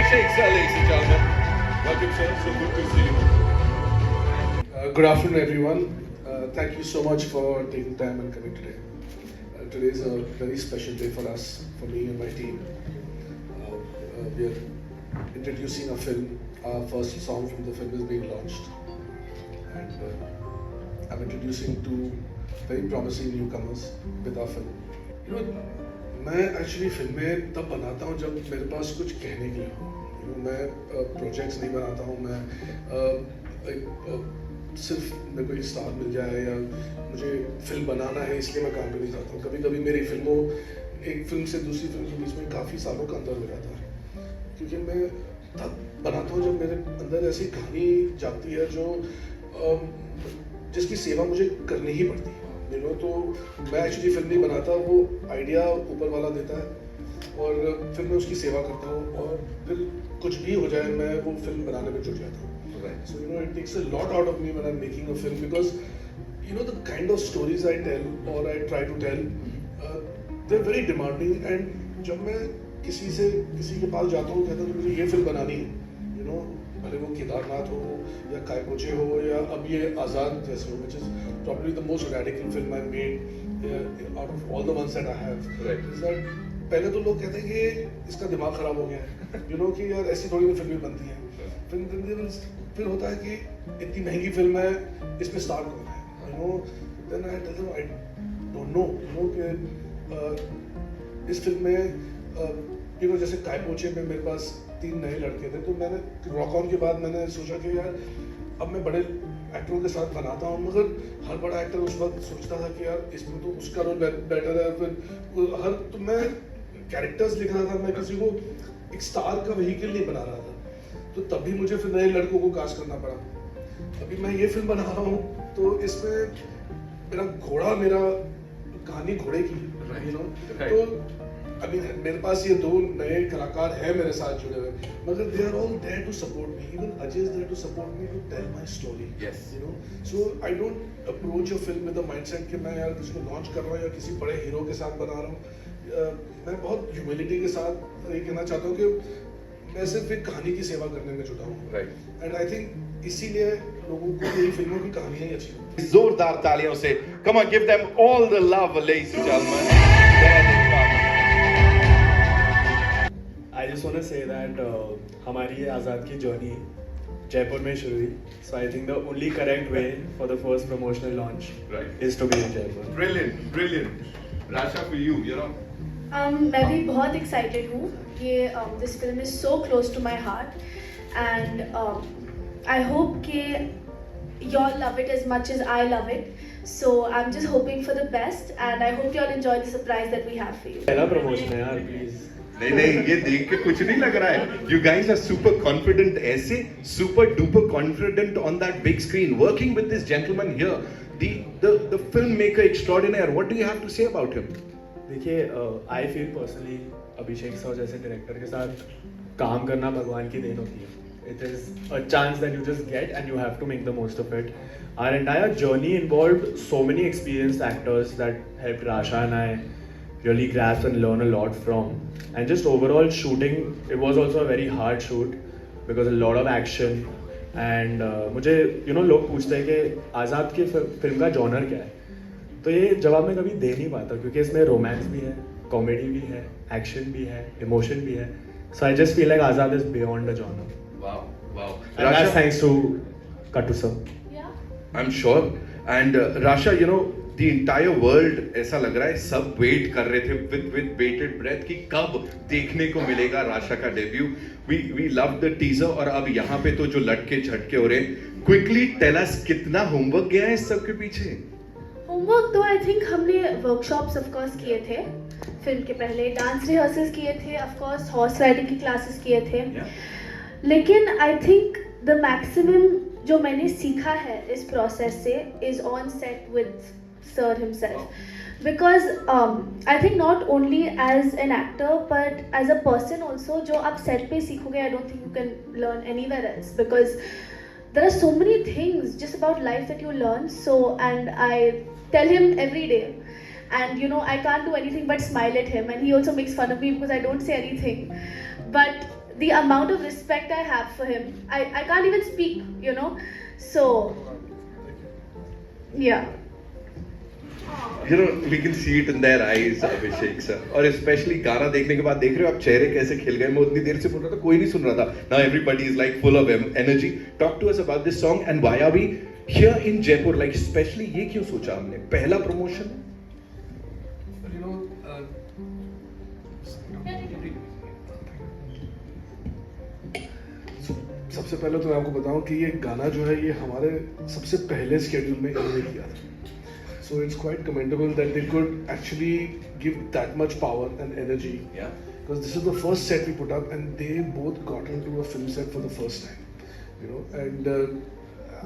Abhishek sir, ladies and gentlemen. Welcome sir, so good to see you. Good afternoon, everyone. Thank you so much for taking time and coming today. Today is a very special day for us, for me and my team. We are introducing a film. Our first song from the film is being launched, and I'm introducing two very promising newcomers with our film. You know, मैं actually फिल्में तब बनाता हूँ जब मेरे पास कुछ कहने के लिए हो. मैं प्रोजेक्ट्स नहीं बनाता हूँ. मैं सिर्फ मेरे को एक स्टार मिल जाए या मुझे फिल्म बनाना है इसलिए मैं काम करने जाता हूँ. कभी कभी मेरी फिल्मों एक फिल्म से दूसरी फिल्म के बीच में काफ़ी सालों का अंतर हो जाता है, क्योंकि मैं तब बनाता हूँ जब मेरे अंदर ऐसी कहानी जागती है जो जिसकी सेवा मुझे करनी ही पड़ती है. तो मैं एक्चुअली फिल्म नहीं बनाता, वो आइडिया ऊपर वाला देता है और फिर मैं उसकी सेवा करता हूँ और फिर कुछ भी हो जाए मैं वो फिल्म बनाने में जुट जाता हूँ. So it takes a lot out of me when I'm making a film, because the kind of stories I tell or I try to tell, they're very demanding. And जब मैं किसी के पास जाता हूँ कहता हूँ मुझे ये फिल्म बनानी है, भले वो केदारनाथ हो या कायपोचे हो या अब ये आज़ाद जैसे हो, which is probably the most radical film I made out of all the ones that I have. Right. Is that पहले तो लोग कहते हैं कि इसका दिमाग खराब हो गया है, कि यार ऐसी थोड़ी फिल्में बनती हैं. फिर होता है कि इतनी महंगी फिल्म है, इसमें स्टार कौन है, then I tell them I don't know, कि इस फिल्म में जैसे कायपोचे में मेरे पास 3 नए लड़के थे, तो मैंने रॉक ऑन के बाद मैंने सोचा कि यार अब मैं बड़े एक्टरों के साथ बनाता हूँ, मगर हर बड़ा एक्टर उस वक्त सोचता था कि यार इसमें तो उसका रोल बेटर है. फिर तो मैं कैरेक्टर्स लिख रहा था, मैं किसी को एक स्टार का व्हीकल नहीं बना रहा था, तो तभी मुझे फिर नए लड़कों को कास्ट करना पड़ा. अभी मैं ये फिल्म बना रहा हूँ तो इसमें मेरा कहानी घोड़े की, तो अभी मेरे पास ये 2 नए कलाकार हैं मेरे साथ जुड़े हुए, मगर they are all there to support me. Even Ajay is there to support me to tell my story. Yes. So I don't approach a film with the mindset कि मैं यार किसी को लॉन्च कर रहा हूँ या किसी बड़े हीरो के साथ बना रहा हूँ. मैं बहुत ह्यूमिलिटी के साथ ये कहना चाहता हूँ कि मैं सिर्फ एक कहानी की सेवा करने में जुटा हूँ. Right. एंड आई थिंक इसीलिए लोगों को मेरी फिल्मों की कहानियाँ ही अच्छी लगती हैं. जोरदार तालियों से. Come on, give them all the love, ladies and gentlemen. There they come. I just want to say that हमारी ये आज़ाद की जर्नी जयपुर में शुरू हुई. So I think the only correct way for the first promotional launch is to be in Jaipur. Brilliant. Rasha, for you, मैं भी बहुत excited हूँ. ये this film is so close to my heart, and I hope कि y'all love it as much as I love it. So I'm just hoping for the best, and I hope y'all enjoy the surprise that we have for you. पहला promotion है यार, please. नहीं, ये देख के कुछ नहीं लग रहा है. You guys are super confident, ऐसे super duper confident on that big screen, working with this gentleman here, the filmmaker extraordinaire. What do you have to say about him? देखिए, I feel personally Abhishek sir जैसे director के साथ काम करना भगवान की then होती है. It is a chance that you just get and you have to make the most of it. Our entire journey involved so many experienced actors that helped Rasha and I really grasp and learn a lot from. And just overall shooting, it was also a very hard shoot because a lot of action. And मुझे लोग पूछते हैं कि आज़ाद की film का genre क्या है, तो ये जवाब मैं कभी दे नहीं पाता, क्योंकि इसमें रोमांस भी है, कॉमेडी भी है, एक्शन भी है, इमोशन भी है. So I just feel like Azad is beyond the genre. Wow. And that's thanks to Kattu sir. Yeah. I'm sure. And Rasha, the entire world ऐसा लग रहा है सब वेट कर रहे थे with bated breath कि कब देखने को मिलेगा राशा का debut. We loved the teaser. और अब यहाँ पे तो जो लटके झटके हो रहे हैं, quickly tell us कितना होमवर्क गया है इस सब के पीछे. होमवर्क तो आई थिंक हमने वर्कशॉप्स ऑफ कोर्स किए थे फिल्म के पहले, डांस रिहर्सल्स किए थे, ऑफ कोर्स हॉर्स राइडिंग की क्लासेस किए थे. लेकिन आई थिंक द मैक्सिमम जो मैंने सीखा है इस प्रोसेस से is on set with sir himself, because I think not only as an actor but as a person also. जो आप सेट पे सीखोगे, I don't think you can learn anywhere else, because there are so many things just about life that you learn. So, and I tell him every day, and I can't do anything but smile at him, and he also makes fun of me because I don't say anything. But the amount of respect I have for him, I can't even speak, you know. So, yeah. You know, we can see it in their eyes, Abhishek sir. और especially गाना देखने के बाद देख रहे हो आप चेहरे कैसे खिल गए. मैं उतनी देर से बोल रहा था, कोई नहीं सुन रहा था. Now everybody is like full of energy. Talk to us about this song and why are we here in Jaipur? Like especially ये क्यों सोचा हमने? पहला promotion. You know, सबसे पहले तो मैं आपको बताऊं कि ये गाना जो है ये हमारे सबसे पहले स्केड्यूल में इन्होंने किया था. So it's quite commendable that they could actually give that much power and energy. Yeah. Because this is the first set we put up, and they both got into a film set for the first time, you know. And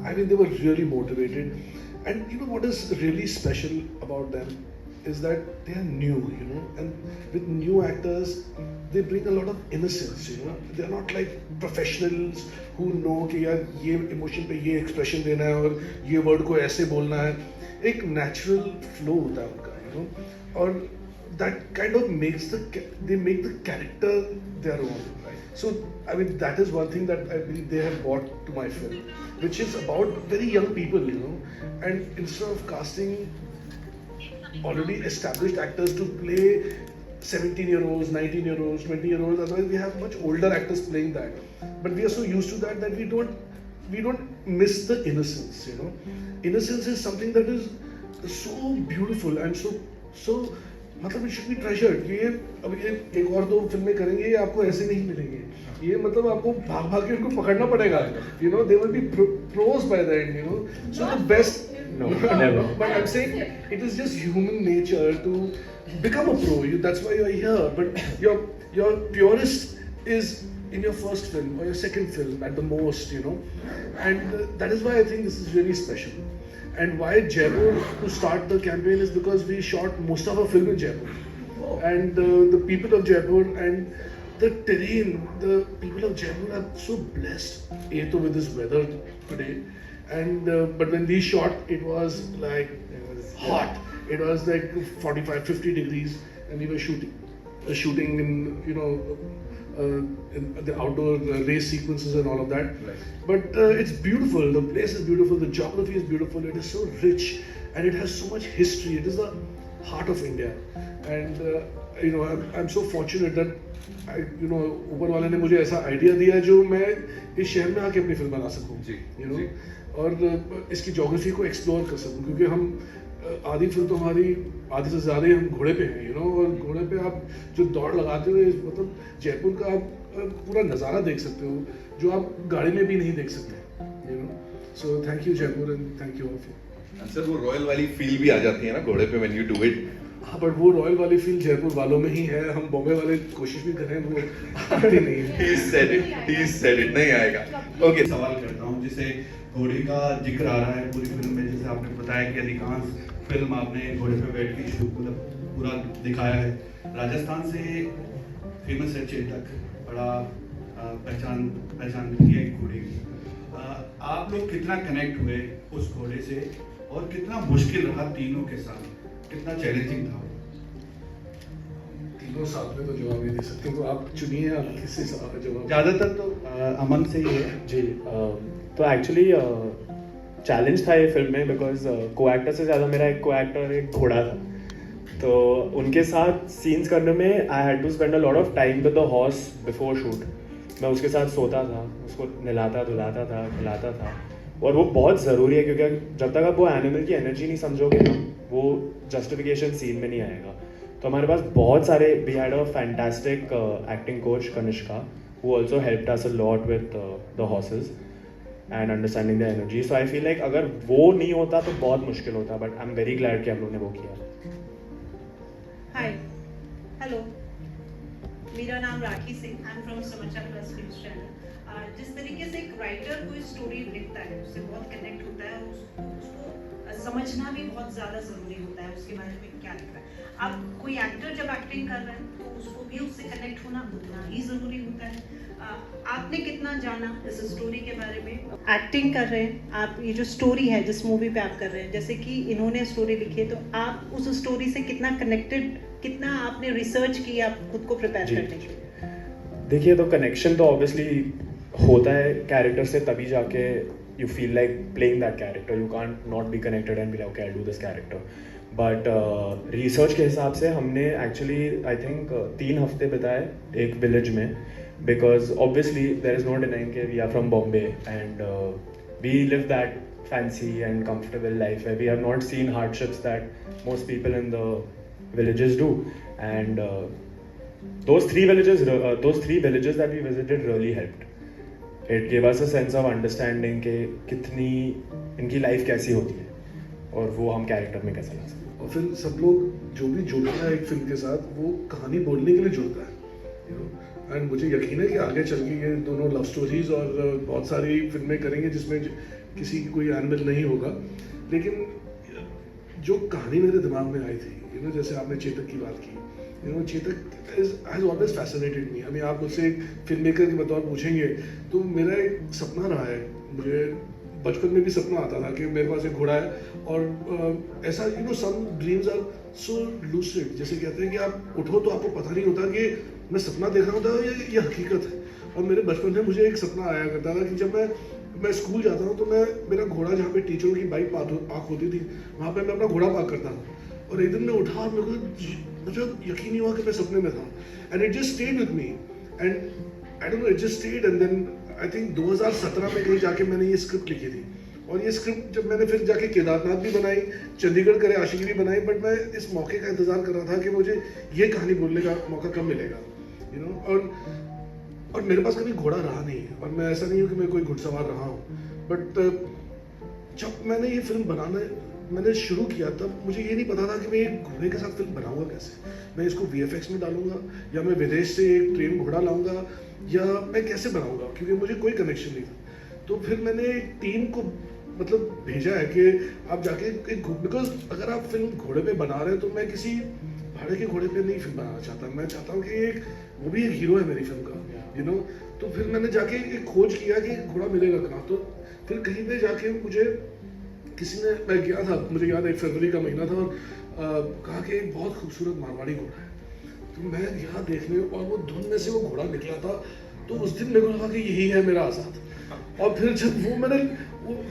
I mean, they were really motivated. And you know what is really special about them is that they are new, you know. And with new actors, they bring a lot of innocence, you know. They are not like professionals who know कि यार ये emotion पे ये expression देना है और ये word को ऐसे बोलना है. एक natural flow होता है उनका, you know. और that kind of makes they make the character their own, right? So I mean that is one thing that I believe they have brought to my film, which is about very young people, you know. And instead of casting already established actors to play 17-year-olds, 19-year-olds, 20-year-olds, otherwise we have much older actors playing that. But we are so used to that we don't miss the innocence, you know. Innocence is something that is so beautiful and so मतलब it should be treasured. ये अब ये एक और दो फिल्में करेंगे ये आपको ऐसे नहीं मिलेंगे. ये मतलब आपको भाग भाग के उनको पकड़ना पड़ेगा. You know, they will be pros by the end, you know. So the best. No, never. But I'm saying it is just human nature to become a pro. That's why you're here. But your purest is in your first film or your second film at the most, you know. And that is why I think this is really special. And why Jaipur to start the campaign is because we shot most of our film in Jaipur. And the people of Jaipur and the terrain, the people of Jaipur are so blessed. With this weather today. And but when we shot, it was like hot. It was like 45, 50 degrees, and we were shooting in, you know, in the outdoor race sequences and all of that. Right. But it's beautiful. The place is beautiful. The geography is beautiful. It is so rich, and it has so much history. It is the heart of India, and you know, I'm so fortunate that you know, ऊपर वाले ने मुझे ऐसा idea दिया जो मैं इस शहर में आके अपनी फिल्म बना सकूं. You know, और इसकी ज्योग्राफी को एक्सप्लोर कर सकूं, क्योंकि हम आधी फिल्म तो हमारी आधे से ज़्यादा हम घोड़े पे हैं, यू नो. और घोड़े पे आप जो दौड़ लगाते हो, मतलब जयपुर का आप पूरा नज़ारा देख सकते हो जो आप गाड़ी में भी नहीं देख सकते, you know. So thank you Jaipur and thank you all for. Sir वो रॉयल वाली फील भी आ जाती है ना घोड़े पे व्हेन यू डू इट. हाँ, बट वो रॉयल वाली फील जयपुर वालों में ही है. हम बॉम्बे वाले कोशिश भी करें वो आती नहीं है. He said it नहीं आएगा. ओके, सवाल करता हूँ, जैसे घोड़े का जिक्र आ रहा है पूरी फिल्म में, जैसे आपने बताया कि अधिकांश फिल्म आपने घोड़े पे बैठ के शूट मतलब पूरा दिखाया है. राजस्थान से फेमस है चेतक, बड़ा पहचान की है घोड़े की. आप लोग कितना कनेक्ट हुए उस घोड़े से और कितना मुश्किल रहा तीनों के साथ, कितना चैलेंजिंग था? तीनों साथ में तो जवाब नहीं दे सकते, तो आप चुनिए आप किससे सवाल का जवाब. ज़्यादातर तो अमन से ही है. जी, तो एक्चुअली चैलेंज था ये फिल्म में, बिकॉज को एक्टर से ज़्यादा मेरा एक को एक्टर एक घोड़ा था. तो उनके साथ सीन्स करने में I had to spend a lot of time with the horse before shoot. मैं उसके साथ सोता था, उसको नहलाता धुलाता था, खिलाता था. और वो बहुत ज़रूरी है, क्योंकि जब तक आप वो एनिमल की एनर्जी नहीं समझोगे ना, वो जस्टिफिकेशन सीन में नहीं आएगा. तो हमारे पास बहुत सारे, we had a fantastic acting coach Kanishka, who also helped us a lot with the horses and understanding the energy. So I feel like अगर वो नहीं होता तो बहुत मुश्किल होता, but I'm very glad कि हम लोग ने वो किया. Hi, hello. मेरा नाम राखी सिंह, आई एम फ्रॉम समाचार प्लस न्यूज़ चैनल. जिस तरीके से एक राइटर कोई स्टोरी लिखता है, उससे बहुत कनेक्ट होता है, उसको समझना भी बहुत ज़्यादा ज़रूरी होता है उसके बारे में क्या लिख रहा है. आप कोई एक्टर जब एक्टिंग कर रहे हैं तो उसको भी उससे कनेक्ट होना उतना ही ज़रूरी होता है. आपने कितना जाना इस स्टोरी के बारे में? एक्टिंग कर रहे हैं आप, ये जो स्टोरी है जिस मूवी पे आप कर रहे हैं, जैसे कि इन्होंने स्टोरी लिखी है, तो आप उस स्टोरी से कितना कनेक्टेड, कितना आपने रिसर्च किया खुद को प्रिपेयर करने के लिए? देखिए तो कनेक्शन तो ऑब्वियसली होता है कैरेक्टर से, तभी जाके you feel like playing that character. You can't not be connected and be like okay I do this character. But research के हिसाब से हमने एक्चुअली आई थिंक 3 हफ्ते बिताए एक विलेज में, because obviously there is no denying के we are from Bombay and we live that fancy and comfortable life where we have not seen hardships that most people in the villages do. And those three villages that we visited really helped. It gave us a sense of understanding कि कितनी इनकी life कैसी होती है और वो हम character में कैसे ला सकते हैं. और फिर सब लोग जो भी जुड़ता है एक फिल्म के साथ वो कहानी बोलने के लिए जुड़ता है, एंड मुझे यकीन है कि आगे चल के ये दोनों लव स्टोरीज और बहुत सारी फिल्में करेंगे जिसमें किसी की कोई एनिमल नहीं होगा. लेकिन जो कहानी मेरे दिमाग में आई थी, जैसे आपने चेतक की बात की, Chetak has always fascinated me. अभी आप मुझसे एक फिल्म मेकर के बतौर पूछेंगे तो मेरा एक सपना रहा है. मुझे बचपन में भी सपना आता था कि मेरे पास एक घोड़ा है और ऐसा सम ड्रीम्स आर सो लूसिड, जैसे कहते हैं कि आप उठो तो आपको पता नहीं होता कि मैं सपना देख रहा होता है ये हकीकत है. और मेरे बचपन में मुझे एक सपना आया करता था कि जब मैं स्कूल जाता हूँ तो मेरा घोड़ा जहाँ पे टीचरों की बाइक पार्क होती थी वहाँ पे मैं अपना घोड़ा पार्क करता था. और एक दिन मैं उठा और मुझे यकीन नहीं हुआ कि मैं सपने में था. And it just stayed with me and I don't know, it just stayed. And then I think 2017 में कहीं जाके मैंने ये स्क्रिप्ट लिखी थी. और ये स्क्रिप्ट जब मैंने फिर जाके केदारनाथ भी बनाई, चंडीगढ़ करे आशिकी भी बनाई, बट मैं इस मौके का इंतजार कर रहा था कि मुझे ये कहानी बोलने का मौका कब मिलेगा. और मेरे पास कभी घोड़ा रहा नहीं है और मैं ऐसा नहीं हूँ कि मैं कोई घुड़सवार रहा हूँ. बट जब मैंने ये फिल्म मैंने शुरू किया तब मुझे ये नहीं पता था कि मैं एक घोड़े के साथ फिल्म बनाऊंगा कैसे. मैं इसको VFX में डालूंगा या मैं विदेश से एक ट्रेन घोड़ा लाऊंगा या मैं कैसे बनाऊंगा, क्योंकि मुझे कोई कनेक्शन नहीं था. तो फिर मैंने एक टीम को भेजा है कि आप जाके बिकॉज अगर आप फिल्म घोड़े पे बना रहे हैं तो मैं किसी भाड़े के घोड़े पे नहीं फिल्म बनाना चाहता. मैं चाहता हूँ कि वो भी एक हीरो है मेरी फिल्म का, तो फिर मैंने जाके एक खोज किया कि घोड़ा मिलेगा कहाँ. तो फिर कहीं पे जाके मुझे मैं गया था, मुझे याद है 1 फरवरी का महीना था और कहा कि एक बहुत खूबसूरत मारवाड़ी घोड़ा है. तो मैं गया देखने और वो धुन में से वो घोड़ा निकला था. तो उस दिन मेरे को लगा कि यही है मेरा आज़ाद. और फिर जब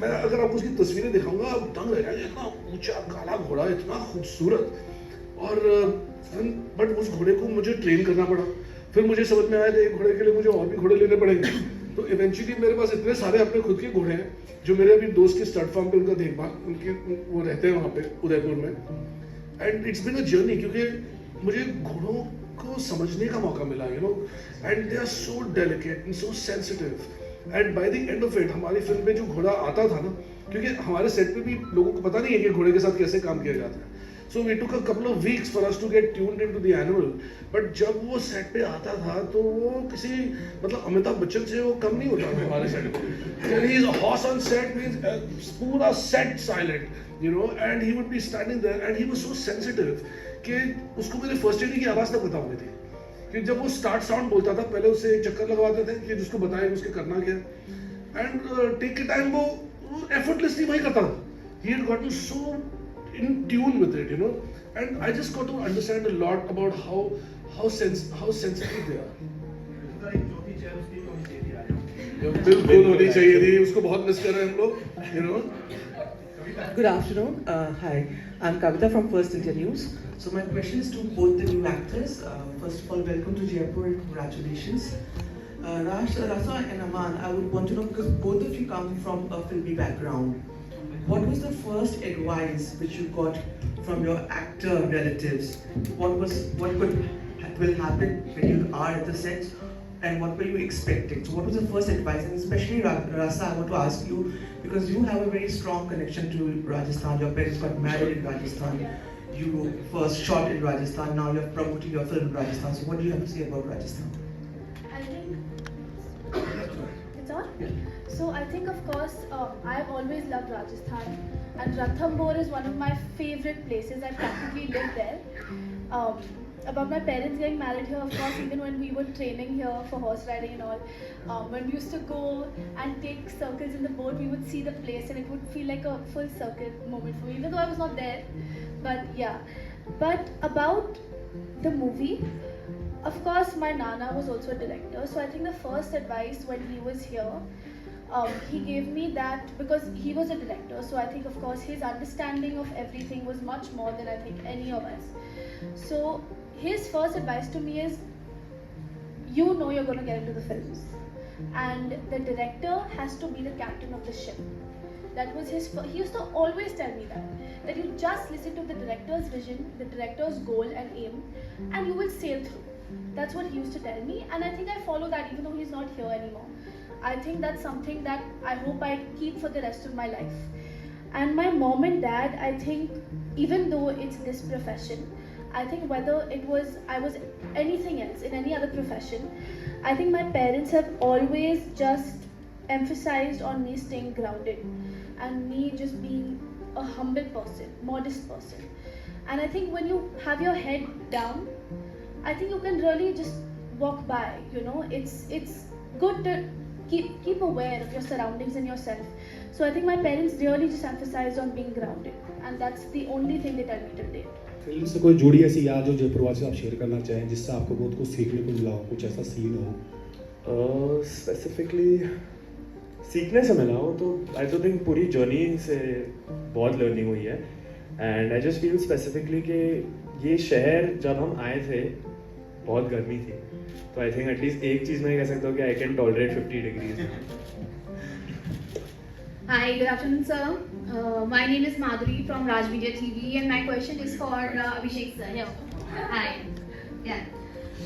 मैं अगर आपको उसकी तस्वीरें दिखाऊंगा आप दंग रह जाएंगे. इतना ऊंचा काला घोड़ा, इतना खूबसूरत. और बट उस घोड़े को मुझे ट्रेन करना पड़ा. फिर मुझे समझ में आया कि एक घोड़े के लिए मुझे और भी घोड़े लेने पड़ेंगे. तो इवेंचुअली मेरे पास इतने सारे अपने खुद के घोड़े हैं जो मेरे अभी दोस्त के स्टड फार्म पे उनका देखभाल वो रहते हैं वहाँ पे उदयपुर में. And it's been a journey, क्योंकि मुझे घोड़ों को समझने का मौका मिला, and they are so delicate and so sensitive. And by the end of it हमारी फिल्म में जो घोड़ा आता था ना, क्योंकि हमारे सेट पे भी लोगों को पता नहीं है कि घोड़े के साथ कैसे काम किया जाता है. So we took a couple of weeks for us to get tuned into the animal. But जब वो सेट पे आता था तो वो किसी अमिताभ बच्चन से वो कम नहीं होता था हमारे सेट पे. And he is a horse on set means पूरा set silent, and he would be standing there and he was so sensitive कि उसको मेरे फर्स्ट एड की आवाज़ तक पता होती थी. कि जब वो स्टार्ट साउंड बोलता था पहले उससे एक चक्कर लगवाते थे कि जिसको बताएं उसके करना क्या. एंड टेक के टाइम वो एफर्टलेसली वही करता था. He had gotten so in tune with it, and I just got to understand a lot about how sensitive they are. बिल्कुल होनी चाहिए थी, उसको बहुत मिस कर रहे हैं हम लोग. Good afternoon. Hi, I'm Kavita from First India News. So my question is to both the new actors. First of all, welcome to Jaipur and congratulations. Rasa and Aman, I would want to know, because both of you come from a filmy background, what was the first advice which you got from your actor relatives? What will happen when you are at the set, and what were you expecting? So what was the first advice? And especially Rasa, I want to ask you, because you have a very strong connection to Rajasthan. Your parents got married in Rajasthan. You first shot in Rajasthan. Now you're promoting your film in Rajasthan. So what do you have to say about Rajasthan? I think it's on. Yeah. So I think, of course, I've always loved Rajasthan, and Ranthambore is one of my favorite places. I practically live there. About my parents getting married here, of course, even when we were training here for horse riding and all, when we used to go and take circles in the boat, we would see the place and it would feel like a full circle moment for me, even though I was not there. But yeah. But about the movie, of course, my Nana was also a director. So I think the first advice when he was here, he gave me that because he was a director. So I think, of course, his understanding of everything was much more than I think any of us. So his first advice to me is, you know you're going to get into the films, and the director has to be the captain of the ship. That was his. He used to always tell me that you just listen to the director's vision, the director's goal and aim, and you will sail through. That's what he used to tell me, and I think I follow that even though he's not here anymore. I think that's something that I hope I keep for the rest of my life. And my mom and dad, I think, even though it's this profession, I think whether I was anything else in any other profession, I think my parents have always just emphasized on me staying grounded and me just being a humble person, modest person. And I think when you have your head down, I think you can really just walk by, you know. It's good to keep aware of your surroundings and yourself. So I think my parents really just emphasized on being grounded, and that's the only thing they tell me till date. Film से कोई जुड़ी ऐसी याद जो जयपुर से आप share करना चाहें, जिससे आपको बहुत कुछ सीखने को मिला हो, कुछ ऐसा सीन हो? स्पेसिफिकली सीखने से मिला हो तो आई डोंट थिंक पूरी जर्नी से बहुत लर्निंग हुई है. And I just feel specifically कि ये शहर जब हम आए थे बहुत गर्मी थी, तो आई थिंक एटलीस्ट एक चीज़ मैं कह सकता हूँ कि I can tolerate 50 degrees. Hi, good afternoon, sir. My name is Madhuri from Raj Media TV, and my question is for Abhishek sir. Here. Hi. Yeah.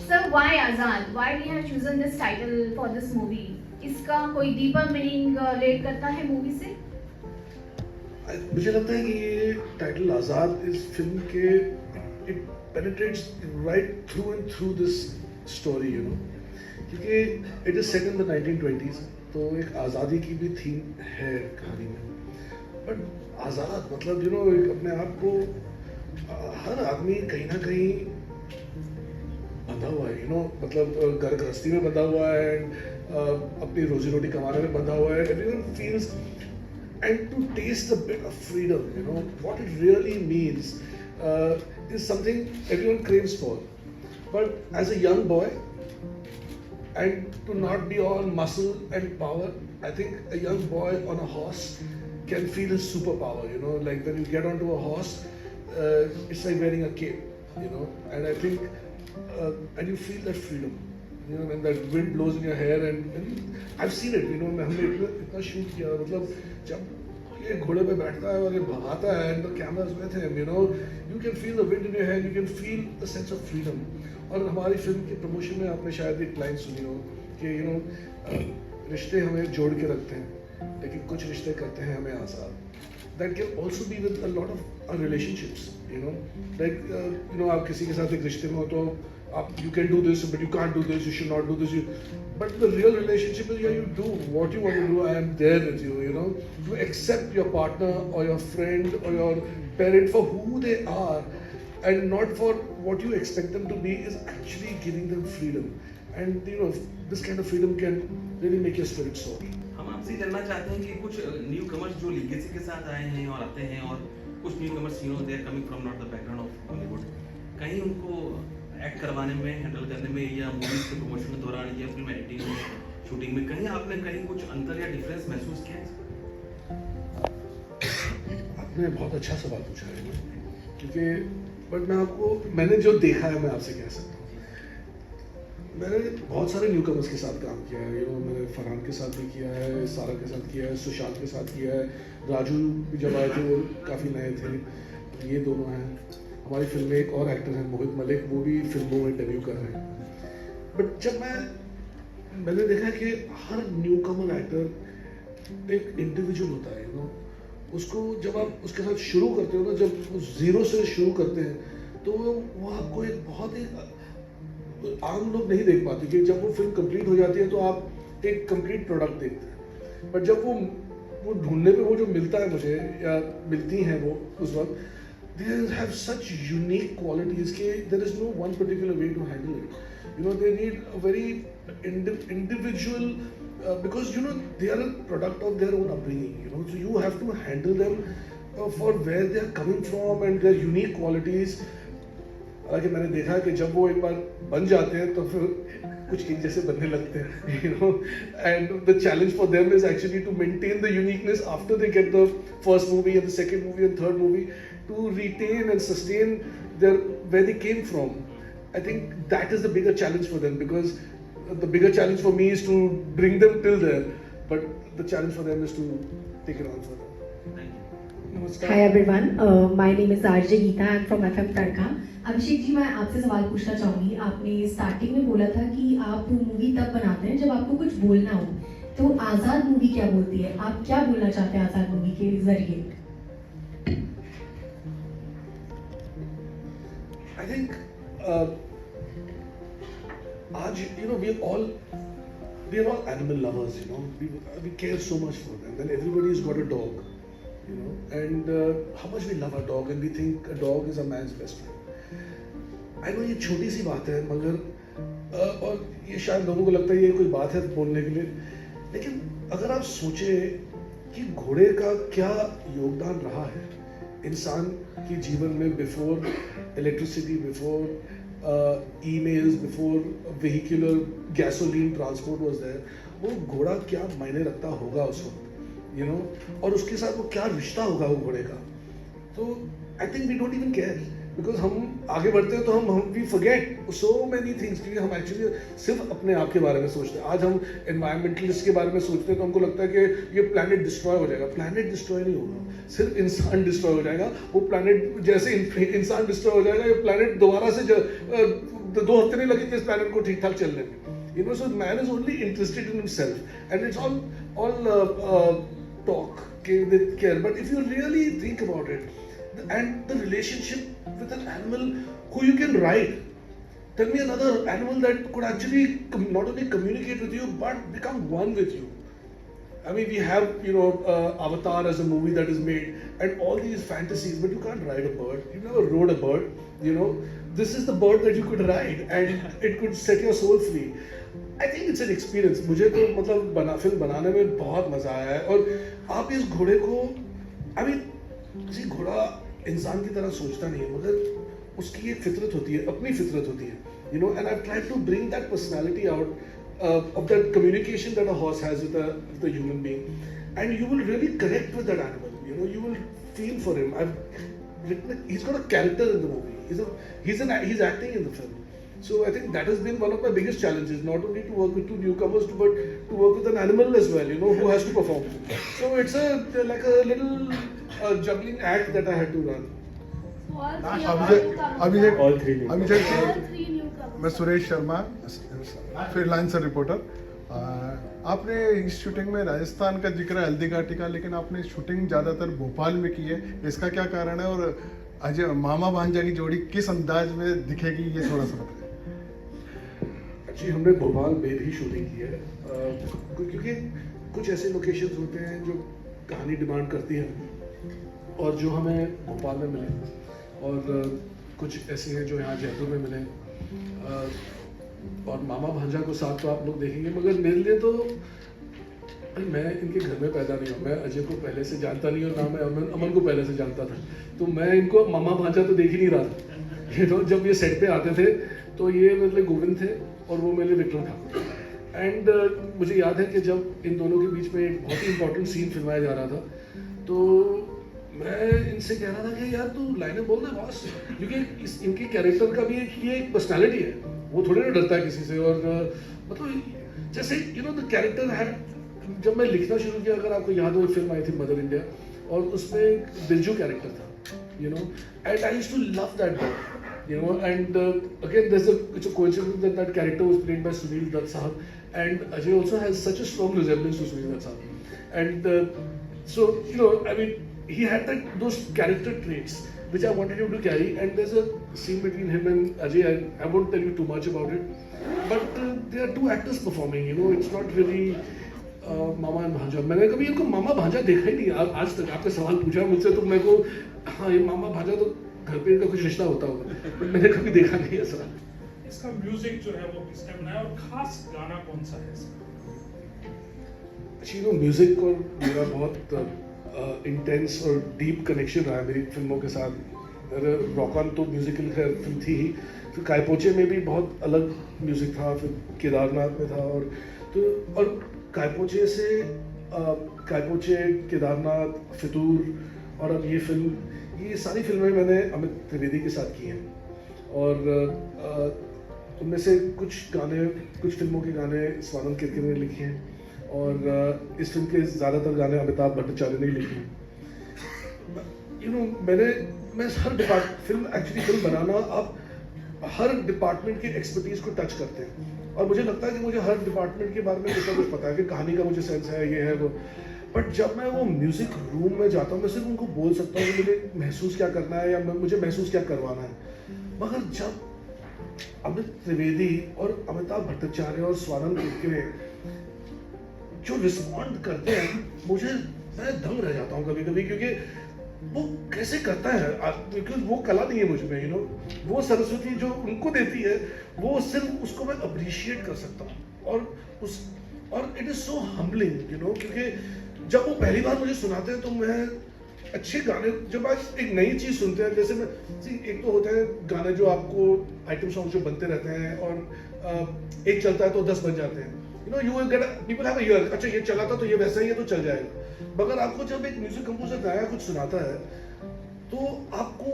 Sir, why Azad? Why we have chosen this title for this movie? इसका कोई deeper meaning relate करता है movie से? मुझे लगता है कि ये टाइटल आज़ाद इस फिल्म के it penetrates right through and through this story, you know, क्योंकि it is set in the 1920s, तो एक आज़ादी की भी थीम है कहानी में. बट आज़ाद मतलब यू नो एक अपने आप को हर आदमी कहीं ना कहीं बंधा हुआ है, यू नो, मतलब घर गृहस्थी में बंधा हुआ है एंड अपनी रोजी रोटी कमाने में बंधा हुआ है. Everyone feels and to taste a bit of freedom, you know, what it really means is something everyone craves for. But as a young boy, and to not be all muscle and power, I think a young boy on a horse can feel his superpower, you know, like when you get onto a horse, it's like wearing a cape, you know, and I think, and you feel that freedom, you know, when that wind blows in your hair, and I've seen it, you know, हमने इतना shoot किया, मतलब जब ये घोड़े पे बैठता है और ये भगाता है and the cameras with him, you know, you can feel the wind in your hair, you can feel the sense of freedom. और हमारी फिल्म के प्रमोशन में आपने शायद एक लाइन सुनी हो कि यू नो रिश्ते हमें जोड़ के रखते हैं लेकिन कुछ रिश्ते करते हैं हमें आज़ाद. That can also be with a lot of our relationships, you know, like you know, आप किसी के साथ एक रिश्ते में हो तो आप you can do this but you can't do this, you should not do this, but the real relationship is, yeah, you do what you want to do, I am there with you, you know, you accept your partner or your friend or your parent for who they are and not for what you expect them to be, is actually giving them freedom, and you know, this kind of freedom can really make your spirit soar. हम आपसे जानना चाहते हैं कि कुछ new commerce जो legacy के साथ आए हैं और आते हैं, और कुछ newcomers you know they are coming from not the background of Bollywood, कहीं उनको एक्ट करवाने में, हैंडल करने में, या मूवीज के प्रमोशन के दौरान या फिल्म एडिटिंग में, शूटिंग में, कहीं आपने कहीं कुछ अंतर या डिफरेंस महसूस किया है? आपने बहुत अच्छा सवाल पूछा है, क्योंकि बट मैं आपको, मैंने जो देखा है मैं आपसे कह सकता हूँ. मैंने बहुत सारे न्यू कमर्स के साथ काम किया है, यू नो, मैंने फरहान के साथ भी किया है, सारा के साथ किया है, सुशांत के साथ किया है, राजू भी जब आए थे वो काफ़ी नए थे, ये दोनों हैं. हमारी फिल्म में एक और एक्टर हैं मोहित मलिक, वो भी फिल्मों में डेब्यू कर रहे हैं. बट जब मैंने देखा कि हर न्यू कमर एक्टर एक इंडिविजुअल होता है, यू नो, उसको जब आप उसके साथ शुरू करते हो ना, जब वो जीरो से शुरू करते हैं तो वो आपको एक बहुत ही आम लोग नहीं देख पाते कि जब वो फिल्म कंप्लीट हो जाती है तो आप एक कंप्लीट प्रोडक्ट देखते हैं. बट जब वो ढूंढने पे वो जो मिलता है मुझे, या मिलती हैं वो उस वक्त, they have such unique qualities कि there is no one particular way to handle it. You know, they need a very individual, because you know they are a product of their own upbringing. You know, so you have to handle them for where they are coming from and their unique qualities. हालांकि मैंने देखा है कि जब वो एक बार बन जाते हैं तो फिर कुछ इन जैसे बनने लगते हैं, you know, and the challenge for them is actually to maintain the uniqueness after they get the first movie and the second movie and third movie, to retain and sustain their where they came from. I think that is the bigger challenge for them, because the bigger challenge for me is to bring them till there, but the challenge for them is to take it on further. Namaskar. Hi everyone, my name is RJ Geeta. I'm from FM तड़का. अभिषेक जी, मैं आपसे सवाल पूछना चाहूँगी. आपने starting में बोला था कि आप मूवी तब बनाते हैं जब आपको कुछ बोलना हो. तो आज़ाद मूवी क्या बोलती है? आप क्या बोलना चाहते हैं आज़ाद मूवी के जरिए? I think आज you know we are all animal lovers, you know. We care so much for them. Then everybody's got a dog, you know, and how much we love our dog and we think a dog is a man's best friend. I know ये छोटी सी बात है, मगर और ये शायद लोगों को लगता है ये कोई बात है बोलने के लिए, लेकिन अगर आप सोचें कि घोड़े का क्या योगदान रहा है इंसान के जीवन में, before electricity, before emails, before vehicular gasoline transport was there, वो घोड़ा क्या मायने रखता होगा उस वक्त, यू नो, और उसके साथ वो क्या रिश्ता होगा वो घोड़े का. तो I think we don't even care, because हम आगे बढ़ते हैं तो हम we forget so many things, क्योंकि हम एक्चुअली सिर्फ अपने आप के बारे में सोचते हैं. आज हम एनवायरमेंटलिस्ट के बारे में सोचते हैं तो हमको लगता है कि ये प्लैनेट डिस्ट्रॉय हो जाएगा. प्लैनेट डिस्ट्रॉय नहीं होगा, सिर्फ इंसान डिस्ट्रॉय हो जाएगा. वो प्लैनेट जैसे इंसान डिस्ट्रॉय हो जाएगा, ये प्लैनेट दोबारा से 2 हफ्ते नहीं लगेंगे इस प्लैनेट को ठीक ठाक चलने में. You know, so man is only interested in himself, and it's all talk with care. But if you really think about it, and the relationship with an animal who you can ride, tell me another animal that could actually not only communicate with you but become one with you. I mean, we have, you know, Avatar as a movie that is made, and all these fantasies, but you can't ride a bird. You never rode a bird, you know. This is the bird that you could ride, and it could set your soul free. I think it's an experience. मुझे तो मतलब film बनाने में बहुत मजा आया है. और आप इस घोड़े को, I mean, किसी घोड़ा इंसान की तरह सोचता नहीं है, मगर उसकी एक फितरत होती है, अपनी फितरत होती है, you know. And I've tried to bring that personality out of that communication that a horse has with a human being, and you will really connect with that animal. You know, you will feel for him. He's got a character in the movie. He's acting in the film. So I think that has been one of my biggest challenges, not only to work with 2 newcomers, but to work with an animal as well, you know, who has to perform. So it's like a little juggling act that I had to run. अभिषेक मैं Suresh Sharma, freelancer reporter. आपने इस shooting में राजस्थान का जिक्र है, हल्दी घाटी का, लेकिन आपने शूटिंग ज़्यादातर भोपाल में की है. इसका क्या कारण है, और अजय मामा भांजा की जोड़ी किस अंदाज में दिखेगी, ये थोड़ा सा बताएं. जी, हमने भोपाल में भी शूटिंग की है, क्योंकि कुछ ऐसे लोकेशंस होते हैं जो कहानी डिमांड करती हैं और जो हमें भोपाल में मिले, और कुछ ऐसे हैं जो यहाँ जयपुर में मिले. और मामा भांजा को साथ तो आप लोग देखेंगे, मगर मेरे लिए तो मैं इनके घर में पैदा नहीं हुआ. मैं अजय को पहले से जानता नहीं, और ना मैं अमन को पहले से जानता था. तो मैं इनको मामा भांजा तो देख ही नहीं रहा था. ये तो जब ये सेट पे आते थे तो ये मेरे लिए गोविंद थे और वो मेरे लिए विक्रम ठाकुर. एंड मुझे याद है कि जब इन दोनों के बीच में एक बहुत ही इंपॉर्टेंट सीन फिल्माया जा रहा था, तो मैं इनसे कह रहा था कि यार तू लाइनें बोल दे बॉस, क्योंकि इनके कैरेक्टर का भी एक पर्सनालिटी है. वो थोड़े ना डरता है किसी से, और मतलब जैसे यू नो द कैरेक्टर है. जब मैं लिखना शुरू किया, अगर आपको याद हो, एक फिल्म आई थी मदर इंडिया, और उसमें एक बिरजू कैरेक्टर था, you know, and I used to love that boy, you know, and again it's a coincidence that character was played by Sunil Dutt sahab, and Ajay also has such a strong resemblance to Sunil Dutt sahab, and so you know, I mean, he had those character traits which I wanted him to carry. And there's a scene between him and Ajay. I won't tell you too much about it, but there are 2 actors performing, you know. It's not really mama and भांजा. मैंने कभी इनको मामा भांजा देखा ही नहीं आज तक. आपने सवाल पूछा मुझसे तो मेरे को, हाँ ये मामा भांजा तो घर पे इनका कुछ रिश्ता होता होगा, पर मैंने कभी देखा नहीं ऐसा. इसका म्यूजिक जो है वो किसने बनाया, और खास गाना कौन सा है इसका? एक्चुअली म्यूजिक और मेरा बहुत इंटेंस और डीप कनेक्शन रहा है मेरी फिल्मों के साथ. रॉक ऑन तो म्यूजिकल फिल्म थी ही, फिर कायपोचे में भी बहुत अलग म्यूजिक था, फिर केदारनाथ में था, और कायपोचे से कायपोचे, केदारनाथ, फितूर और अब ये फिल्म, ये सारी फिल्में मैंने अमित त्रिवेदी के साथ की हैं। और उनमें से कुछ फिल्मों के गाने स्वानंद किरकिरे ने लिखे हैं, और इस फिल्म के ज़्यादातर गाने अमिताभ भट्टाचार्य ने लिखे हैं। मैं हर फिल्म बनाना, आप हर डिपार्टमेंट की एक्सपर्टीज को टच करते हैं, और मुझे लगता है कि मुझे हर डिपार्टमेंट के बारे में कुछ ना कुछ पता है, कि कहानी का मुझे सेंस है, ये है वो, बट जब मैं वो म्यूजिक रूम में जाता हूँ, मैं सिर्फ उनको बोल सकता हूँ कि मुझे महसूस क्या करना है, या मुझे महसूस क्या करवाना है। मगर जब अमित त्रिवेदी और अमिताभ भट्टाचार्य और स्वानंद किरकिरे जो रिस्पॉन्ड करते हैं, मैं दंग रह जाता हूँ कभी कभी, क्योंकि वो कैसे करता है, क्योंकि वो कला नहीं है मुझ में, वो सरस्वती जो उनको देती है, वो सिर्फ उसको मैं अप्रिशिएट कर सकता हूँ, और इट इज सो हम्बलिंग, क्योंकि जब वो पहली बार मुझे सुनाते हैं तो मैं अच्छे गाने, जब आप एक नई चीज सुनते हैं, जैसे एक तो होता है गाने जो आपको आइटम सॉन्ग जो बनते रहते हैं, और एक चलता है तो 10 बन जाते हैं, you will get, people have a year, अच्छा ये चला था तो ये वैसा ही है तो चल जाएगा। मगर आपको जब एक म्यूजिक कंपोजर नया कुछ सुनाता है, तो आपको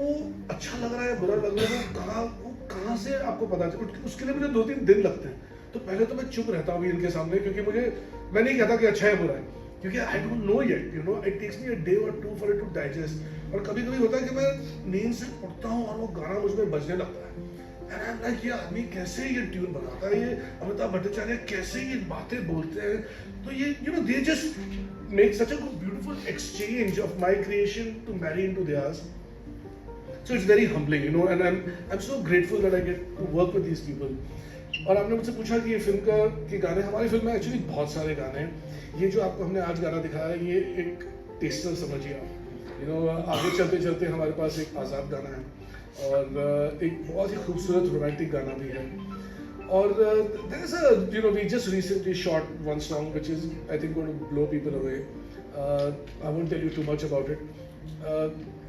अच्छा लग रहा है, बुरा लग रहा है, वो कहाँ से आपको पता चले, उसके लिए मुझे 2-3 दिन लगते हैं। तो पहले तो मैं चुप रहता हूँ इनके सामने, क्योंकि मैं नहीं कहता कि अच्छा है बुरा है, क्योंकि I don't know yet, it takes me a day और 2 फॉर इट टू डाइजेस्ट। और कभी कभी होता है कि मैं नींद से उठता हूँ और वो गाना मुझ में बजने लगता है, एंड आई एम लाइक, ये आदमी कैसे ये ट्यून बनाता है, ये अमिताभ भट्टाचार्य कैसे ये बातें बोलते हैं, तो ये they just make such a beautiful exchange of my creation to marry into theirs. So it's very humbling, and I'm so grateful that I get to work with these people. और आपने मुझसे पूछा कि ये फिल्म के गाने, हमारी film में एक्चुअली बहुत सारे गाने हैं। ये जो आपको हमने आज गाना दिखाया है, ये एक टेस्टर समझिए आप, आगे चलते चलते हमारे पास एक आज़ाद गाना है, और एक बहुत ही खूबसूरत रोमांटिक गाना भी है, और there is a, we just recently shot one song which is I think going to blow people away. I won't tell you too much about it.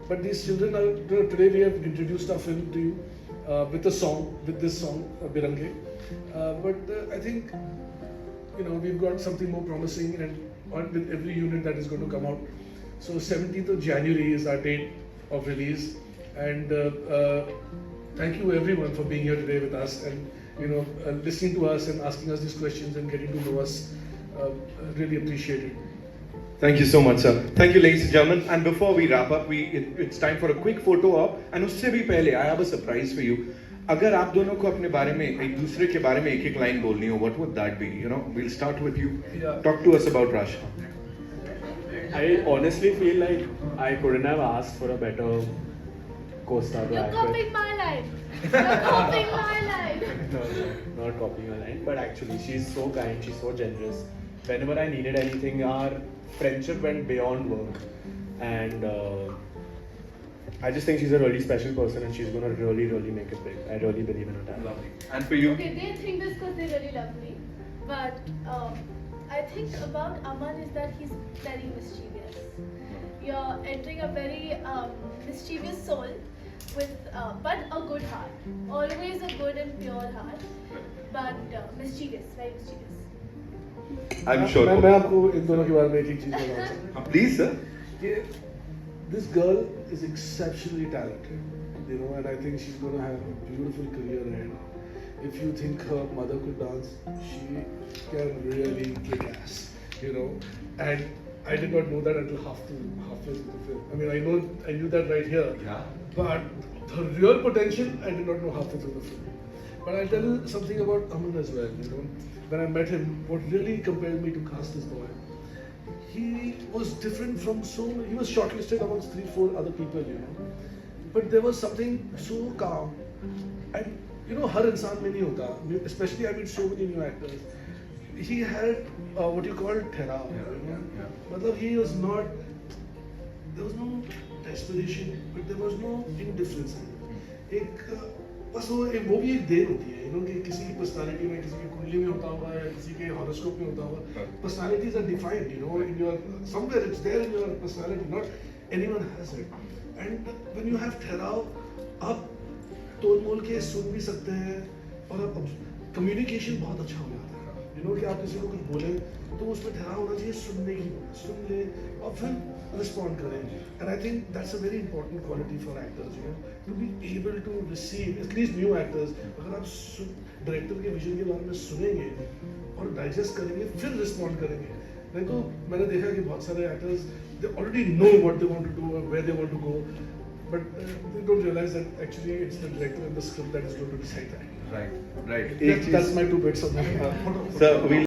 But these children are, today we have introduced our film to you with this song, Birange. But I think, we've got something more promising, and with every unit that is going to come out. So 17th of January is our date of release, and thank you everyone for being here today with us, and listening to us and asking us these questions and getting to know us. Really appreciate it. Thank you so much, sir. Thank you, ladies and gentlemen. And before we wrap up, it's time for a quick photo op. And उससे भी पहले, I have a surprise for you. अगर आप दोनों को अपने बारे में, एक दूसरे के बारे में एक लाइन बोलनी हो, what would that be? We'll start with you. Yeah. Talk to us about Rasha. I honestly feel like I couldn't have asked for a better co-star to You're act with. copying my line. You're copying my line. No, not copying her line, but actually she's so kind, she's so generous. Whenever I needed anything, our friendship went beyond work, and I just think she's a really special person, and she's gonna really, really make it big. I really believe in her talent. Lovely. And for you? Okay, they think this because they really love me, but I think about Aman is that he's very mischievous. You're entering a very mischievous soul with but a good heart, always a good and pure heart, but mischievous, very mischievous. I'm sure. मैं आपको इन दोनों के बारे में एक चीज बताना चाहता हूँ। Please, sir. कि this girl is exceptionally talented, and I think she's going to have a beautiful career ahead. If you think her mother could dance, she can really kick ass, and I did not know that until halfway through the film. I mean, I knew that right here, Yeah. but her real potential, I did not know halfway through the film. But I'll tell you something about Aman as well, When I met him, what really compelled me to cast this boy, he was different from he was shortlisted amongst 3-4 other people, But there was something so calm. And, हर इंसान में नहीं होता. Especially I meet so many new actors. He had what you call ठहराव, मतलब he was not, there was no desperation, but there was no indifference. बस वो भी एक देर होती है, कि किसी की पर्सनालिटी में, किसी की कुंडली में होता हुआ है, किसी के हॉरोस्कोप में होता हुआ, personalities are defined, in your somewhere it's there in your personality, not anyone has it, and when you have ठहराव, आप तोड़ मोल के सुन भी सकते हैं और आप कम्युनिकेशन बहुत अच्छा हो जाता है। यू नो कि आप किसी को कुछ बोले तो उसमें ठहराव होना चाहिए, सुनने की, सुन ले और फिर रिस्पॉन्ड करें। And I think that's a very important quality for actors, you know, to be able to receive, at least new actors. अगर आप डायरेक्टर के विजन के बारे में सुनेंगे और डाइजेस्ट करेंगे फिर रिस्पॉन्ड करेंगे, नहीं तो मैंने देखा कि बहुत सारे actors they already know what they want to do, where they want to go, but they don't realize that actually it's the director and the script that is going to decide that. Right. That's my 2 bits of that. So we